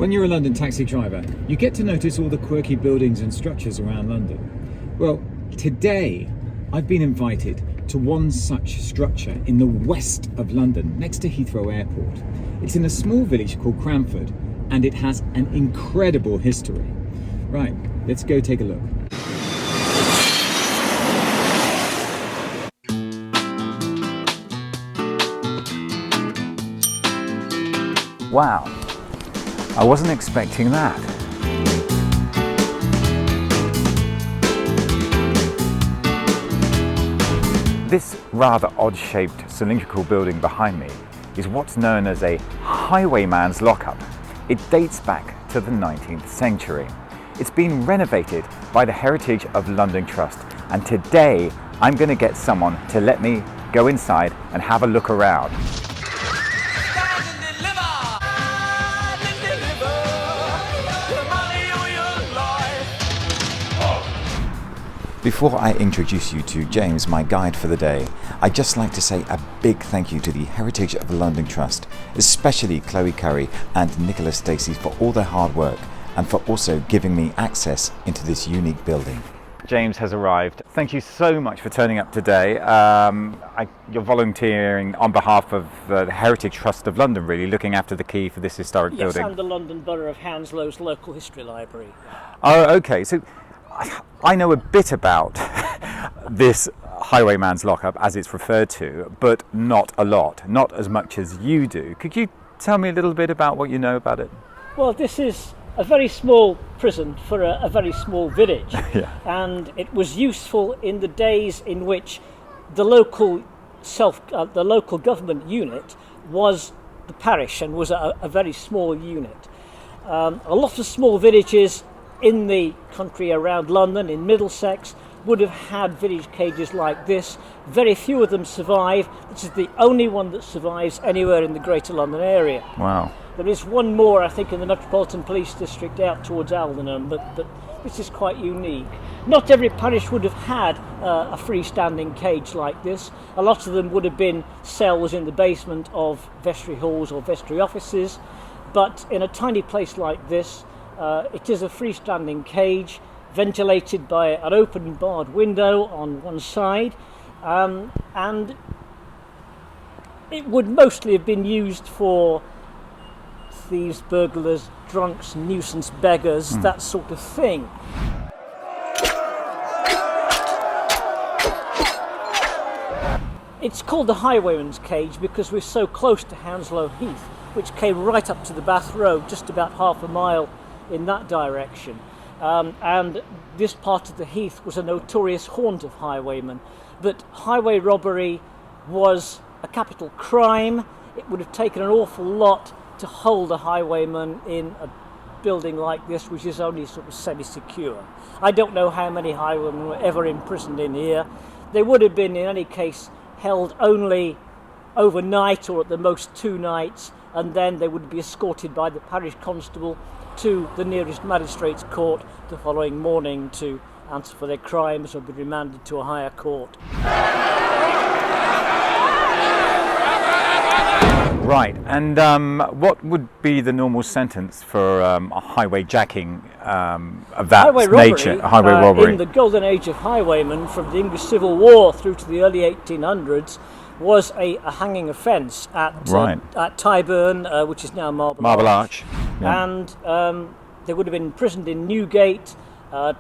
When you're a London taxi driver, you get to notice all the quirky buildings and structures around London. Well, today I've been invited to one such structure in the west of London, next to Heathrow Airport. It's in a small village called Cranford, and it has an incredible history. Right, let's go take a look. Wow, I wasn't expecting that. This rather odd-shaped cylindrical building behind me is what's known as a highwayman's lockup. It dates back to the 19th century. It's been renovated by the Heritage of London Trust, and today I'm going to get someone to let me go inside and have a look around. Before I introduce you to James, my guide for the day, I'd just like to say a big thank you to the Heritage of London Trust, especially Chloe Curry and Nicholas Stacey for all their hard work and for also giving me access into this unique building. James has arrived. Thank you so much for turning up today. You're volunteering on behalf of the Heritage Trust of London, really, looking after the key for this historic building. Yes, and the London Borough of Hounslow's local history library. Oh, okay. So I know a bit about this highwayman's lockup, as it's referred to, but not a lot, not as much as you do. Could you tell me a little bit about what you know about it? Well, this is a very small prison for a very small village. Yeah. And it was useful in the days in which the local government unit was the parish and was a very small unit. A lot of small villages in the country around London, in Middlesex, would have had village cages like this. Very few of them survive. This is the only one that survives anywhere in the Greater London area. Wow. There is one more, I think, in the Metropolitan Police District out towards Aldenham, but this is quite unique. Not every parish would have had a freestanding cage like this. A lot of them would have been cells in the basement of vestry halls or vestry offices, but in a tiny place like this, it is a freestanding cage, ventilated by an open barred window on one side, and it would mostly have been used for thieves, burglars, drunks, nuisance beggars, that sort of thing. It's called the Highwayman's Cage because we're so close to Hounslow Heath, which came right up to the Bath Road, just about half a mile in that direction. And this part of the heath was a notorious haunt of highwaymen. But highway robbery was a capital crime. It would have taken an awful lot to hold a highwayman in a building like this, which is only sort of semi-secure. I don't know how many highwaymen were ever imprisoned in here. They would have been, in any case, held only overnight or at the most 2 nights, and then they would be escorted by the parish constable to the nearest magistrate's court the following morning to answer for their crimes or be remanded to a higher court. Right, and what would be the normal sentence for a highway jacking of that nature? Highway robbery. In the golden age of highwaymen, from the English Civil War through to the early 1800s, was a hanging offence at Tyburn, which is now Marble Arch. Yeah. And they would have been imprisoned in Newgate,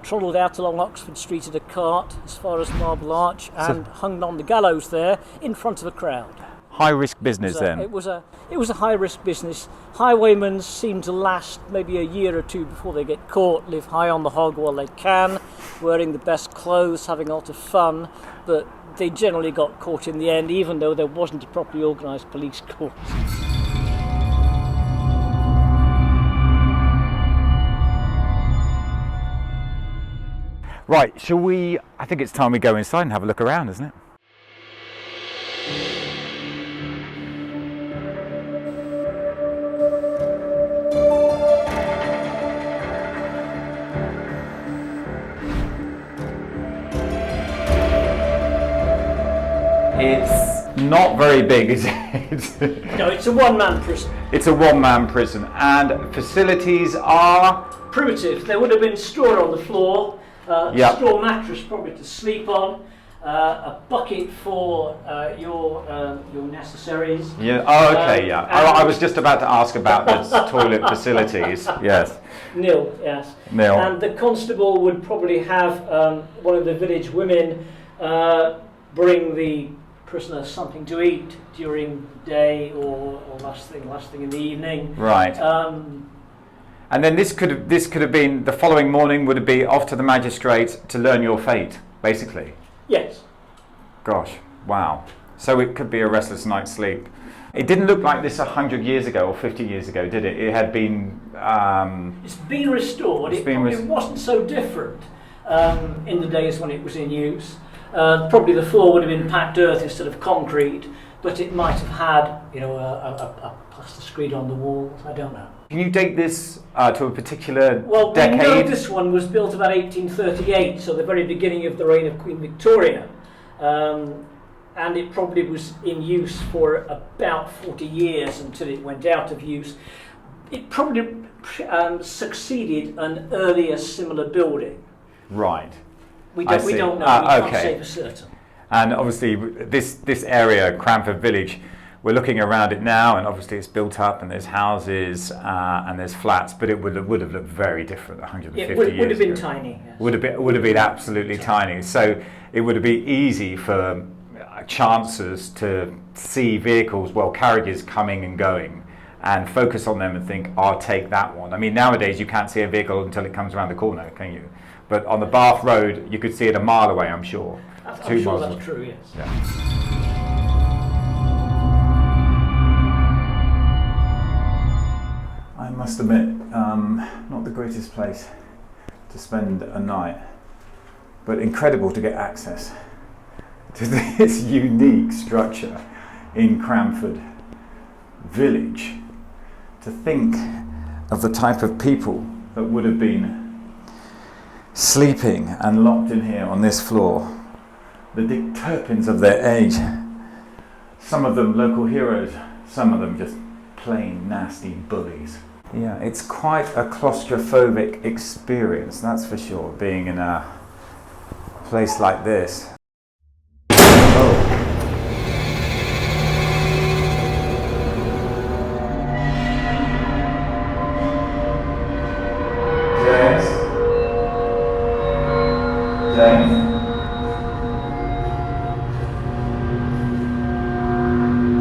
trolled out along Oxford Street in a cart as far as Marble Arch, and hung on the gallows there in front of a crowd. High risk business then. It was a high risk business. Highwaymen seem to last maybe a year or two before they get caught, live high on the hog while they can, wearing the best clothes, having a lot of fun, but they generally got caught in the end, even though there wasn't a properly organised police force. Right, shall we? I think it's time we go inside and have a look around, isn't it? It's not very big, is it? No, it's a one-man prison. It's a one-man prison, and facilities are primitive. There would have been straw on the floor, Yep. straw mattress probably to sleep on, a bucket for your necessaries. Yeah. Oh, okay. Yeah. I and- was just about to ask about the toilet facilities. Yes. Nil, yes. Nil. And the constable would probably have one of the village women bring the prisoner something to eat during the day or last thing in the evening. Right. And then this could have been the following morning. Would it be off to the magistrate to learn your fate, basically? Yes. Gosh. Wow. So it could be a restless night's sleep. It didn't look like this 100 years ago or 50 years ago, did it? It had been... It's been restored. It wasn't so different in the days when it was in use. Probably the floor would have been packed earth instead of concrete, but it might have had, a plaster screed on the walls. I don't know. Can you date this to a particular Well, decade? we know this one was built about 1838, so the very beginning of the reign of Queen Victoria. And it probably was in use for about 40 years until it went out of use. It probably succeeded an earlier similar building. Right. We don't know. We can't say for certain. And obviously, this area, Cranford Village, we're looking around it now, and obviously it's built up, and there's houses and there's flats, but it would have looked very different 150 years ago. It would have been tiny. Yes. Would have been absolutely tiny. So it would have been easy for chancers to see vehicles, carriages coming and going, and focus on them and think, I'll take that one. I mean, nowadays you can't see a vehicle until it comes around the corner, can you? But on the Bath Road, you could see it a mile away, I'm sure. I'm sure that's true, yes. Yeah. I must admit, not the greatest place to spend a night, but incredible to get access to this unique structure in Cranford Village. To think of the type of people that would have been sleeping and locked in here on this floor, the Dick Turpins of their age, some of them local heroes, some of them just plain nasty bullies. Yeah, it's quite a claustrophobic experience, that's for sure, being in a place like this. Oh. James?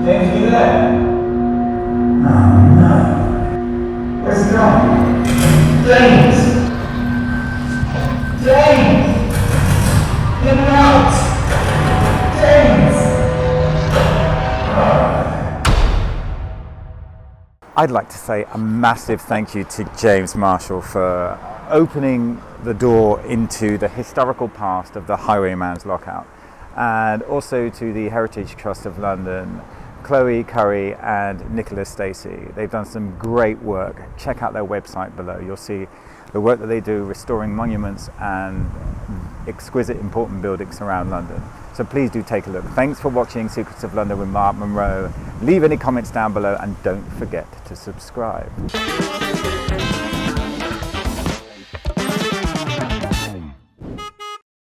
James, are you there? Oh no. Where's he gone? James! James! Get him out! James! I'd like to say a massive thank you to James Marshall for opening the door into the historical past of the Highwayman's lockout, and also to the Heritage Trust of London, Chloe Curry and Nicola Stacey. They've done some great work. Check out their website below. You'll see the work that they do restoring monuments and exquisite important buildings around London. So please do take a look. Thanks for watching Secrets of London with Mark Monroe. Leave any comments down below and don't forget to subscribe.